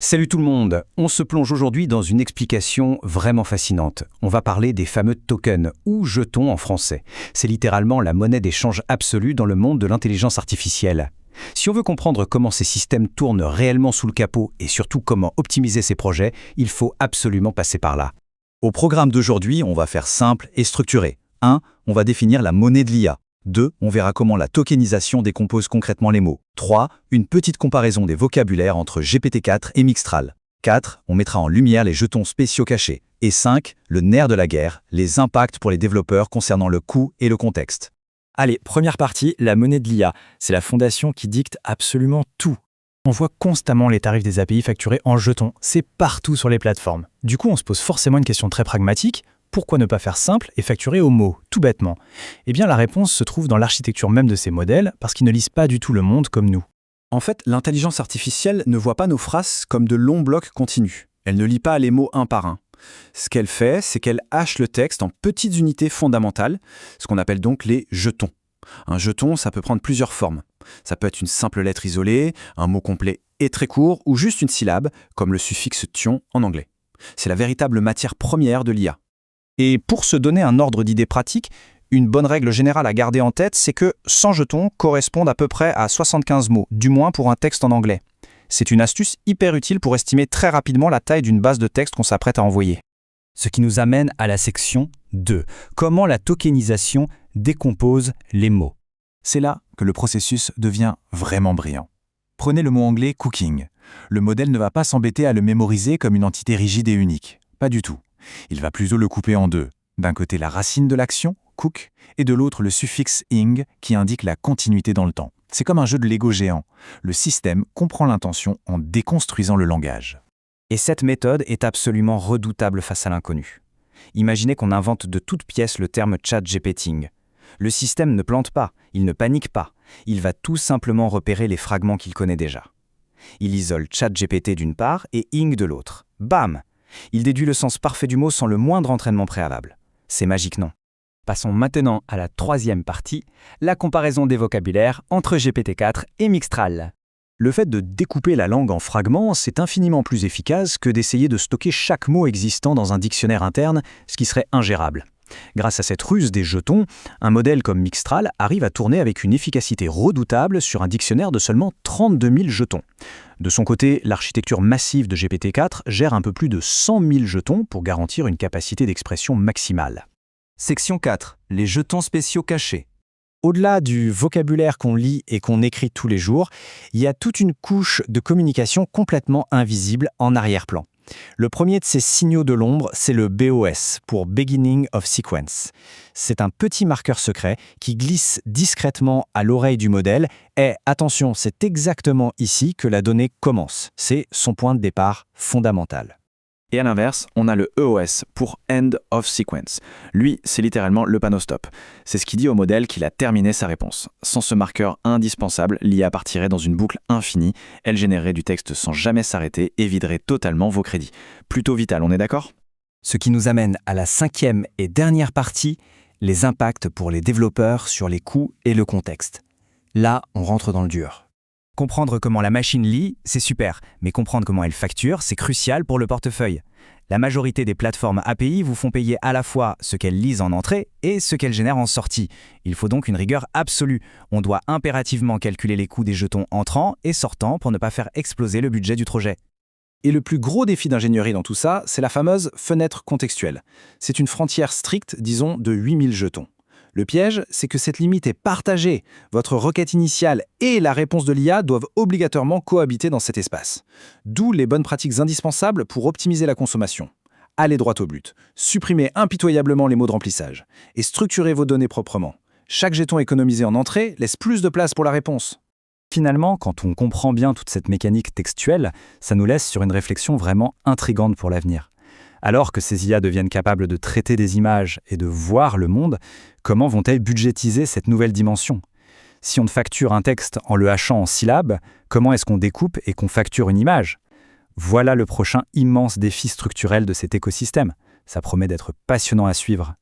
Salut tout le monde, on se plonge aujourd'hui dans une explication vraiment fascinante. On va parler des fameux tokens, ou jetons en français. C'est littéralement la monnaie d'échange absolue dans le monde de l'intelligence artificielle. Si on veut comprendre comment ces systèmes tournent réellement sous le capot et surtout comment optimiser ces projets, il faut absolument passer par là. Au programme d'aujourd'hui, on va faire simple et structuré. 1. On va définir la monnaie de l'IA. 2. On verra comment la tokenisation décompose concrètement les mots. 3. Une petite comparaison des vocabulaires entre GPT-4 et Mixtral. 4. On mettra en lumière les jetons spéciaux cachés. Et 5. Le nerf de la guerre, les impacts pour les développeurs concernant le coût et le contexte. Allez, première partie, la monnaie de l'IA. C'est la fondation qui dicte absolument tout. On voit constamment les tarifs des API facturés en jetons. C'est partout sur les plateformes. Du coup, on se pose forcément une question très pragmatique. Pourquoi ne pas faire simple et facturer au mot, tout bêtement? Eh bien, la réponse se trouve dans l'architecture même de ces modèles, parce qu'ils ne lisent pas du tout le monde comme nous. En fait, l'intelligence artificielle ne voit pas nos phrases comme de longs blocs continus. Elle ne lit pas les mots un par un. Ce qu'elle fait, c'est qu'elle hache le texte en petites unités fondamentales, ce qu'on appelle donc les jetons. Un jeton, ça peut prendre plusieurs formes. Ça peut être une simple lettre isolée, un mot complet et très court, ou juste une syllabe, comme le suffixe tion en anglais. C'est la véritable matière première de l'IA. Et pour se donner un ordre d'idée pratique, une bonne règle générale à garder en tête, c'est que 100 jetons correspondent à peu près à 75 mots, du moins pour un texte en anglais. C'est une astuce hyper utile pour estimer très rapidement la taille d'une base de texte qu'on s'apprête à envoyer. Ce qui nous amène à la section 2. Comment la tokenisation décompose les mots. C'est là que le processus devient vraiment brillant. Prenez le mot anglais « cooking ». Le modèle ne va pas s'embêter à le mémoriser comme une entité rigide et unique. Pas du tout. Il va plutôt le couper en deux. D'un côté la racine de l'action, cook, et de l'autre le suffixe ing qui indique la continuité dans le temps. C'est comme un jeu de Lego géant. Le système comprend l'intention en déconstruisant le langage. Et cette méthode est absolument redoutable face à l'inconnu. Imaginez qu'on invente de toutes pièces le terme chat-GPTing. Le système ne plante pas, il ne panique pas. Il va tout simplement repérer les fragments qu'il connaît déjà. Il isole chat-GPT d'une part et ing de l'autre. Bam! Il déduit le sens parfait du mot sans le moindre entraînement préalable. C'est magique, non? Passons maintenant à la troisième partie, la comparaison des vocabulaires entre GPT-4 et Mixtral. Le fait de découper la langue en fragments, c'est infiniment plus efficace que d'essayer de stocker chaque mot existant dans un dictionnaire interne, ce qui serait ingérable. Grâce à cette ruse des jetons, un modèle comme Mixtral arrive à tourner avec une efficacité redoutable sur un dictionnaire de seulement 32 000 jetons. De son côté, l'architecture massive de GPT-4 gère un peu plus de 100 000 jetons pour garantir une capacité d'expression maximale. Section 4. Les jetons spéciaux cachés. Au-delà du vocabulaire qu'on lit et qu'on écrit tous les jours, il y a toute une couche de communication complètement invisible en arrière-plan. Le premier de ces signaux de l'ombre, c'est le BOS, pour Beginning of Sequence. C'est un petit marqueur secret qui glisse discrètement à l'oreille du modèle et, attention, c'est exactement ici que la donnée commence. C'est son point de départ fondamental. Et à l'inverse, on a le EOS pour End of Sequence. Lui, c'est littéralement le panneau stop. C'est ce qui dit au modèle qu'il a terminé sa réponse. Sans ce marqueur indispensable, l'IA partirait dans une boucle infinie, elle générerait du texte sans jamais s'arrêter et viderait totalement vos crédits. Plutôt vital, on est d'accord? Ce qui nous amène à la cinquième et dernière partie, les impacts pour les développeurs sur les coûts et le contexte. Là, on rentre dans le dur. Comprendre comment la machine lit, c'est super, mais comprendre comment elle facture, c'est crucial pour le portefeuille. La majorité des plateformes API vous font payer à la fois ce qu'elles lisent en entrée et ce qu'elles génèrent en sortie. Il faut donc une rigueur absolue. On doit impérativement calculer les coûts des jetons entrants et sortants pour ne pas faire exploser le budget du projet. Et le plus gros défi d'ingénierie dans tout ça, c'est la fameuse fenêtre contextuelle. C'est une frontière stricte, disons, de 8000 jetons. Le piège, c'est que cette limite est partagée. Votre requête initiale et la réponse de l'IA doivent obligatoirement cohabiter dans cet espace. D'où les bonnes pratiques indispensables pour optimiser la consommation. Allez droit au but. Supprimez impitoyablement les mots de remplissage. Et structurez vos données proprement. Chaque jeton économisé en entrée laisse plus de place pour la réponse. Finalement, quand on comprend bien toute cette mécanique textuelle, ça nous laisse sur une réflexion vraiment intrigante pour l'avenir. Alors que ces IA deviennent capables de traiter des images et de voir le monde, comment vont-elles budgétiser cette nouvelle dimension? Si on facture un texte en le hachant en syllabes, comment est-ce qu'on découpe et qu'on facture une image? Voilà le prochain immense défi structurel de cet écosystème. Ça promet d'être passionnant à suivre.